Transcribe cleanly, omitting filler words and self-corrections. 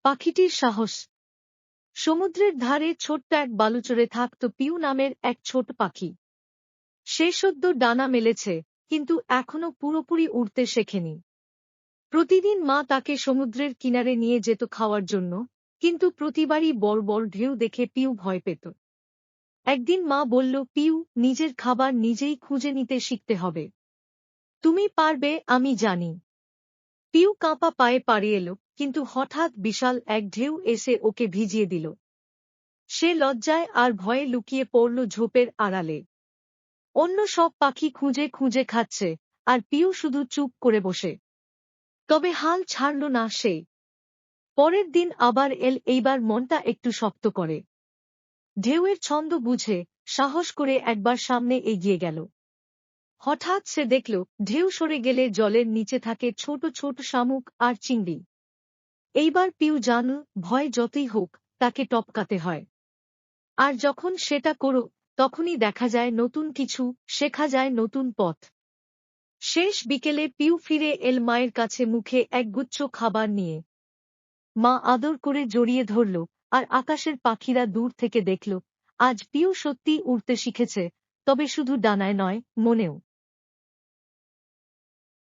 পাখিটির সাহস। সমুদ্রের ধারে ছোট্ট এক বালুচরে থাকত পিউ নামের এক ছোট পাখি। সে সদ্য ডানা মেলেছে, কিন্তু এখনো পুরোপুরি উড়তে শেখেনি। প্রতিদিন মা তাকে সমুদ্রের কিনারে নিয়ে যেত খাওয়ার জন্য, কিন্তু প্রতিবারই বড় বড় ঢেউ দেখে পিউ ভয় পেত। একদিন মা বলল, পিউ, নিজের খাবার নিজেই খুঁজে নিতে শিখতে হবে। তুমি পারবে, আমি জানি। পিউ কাঁপা পায়ে পাড়ি এলো, কিন্তু হঠাৎ বিশাল এক ঢেউ এসে ওকে ভিজিয়ে দিল। সে লজ্জায় আর ভয়ে লুকিয়ে পড়ল ঝোপের আড়ালে। অন্য সব পাখি খুঁজে খুঁজে খাচ্ছে, আর পিউ শুধু চুপ করে বসে। তবে হাল ছাড়ল না সে। পরের দিন আবার এইবার মনটা একটু শক্ত করে। ঢেউয়ের ছন্দ বুঝে সাহস করে একবার সামনে এগিয়ে গেল। হঠাৎ সে দেখল, ঢেউ সরে গেলে জলের নিচে থাকে ছোট ছোট শামুক আর চিংড়ি। এইবার পিউ জানল, ভয় যতই হোক, তাকে টপকাতে হয়। আর যখন সেটা করো, তখনই দেখা যায় নতুন কিছু, শেখা যায় নতুন পথ। শেষ বিকেলে পিউ ফিরে এল মায়ের কাছে মুখে একগুচ্ছ খাবার নিয়ে। মা আদর করে জড়িয়ে ধরল, আর আকাশের পাখিরা দূর থেকে দেখল, আজ পিউ সত্যিই উড়তে শিখেছে, তবে শুধু ডানায় নয়, মনেও।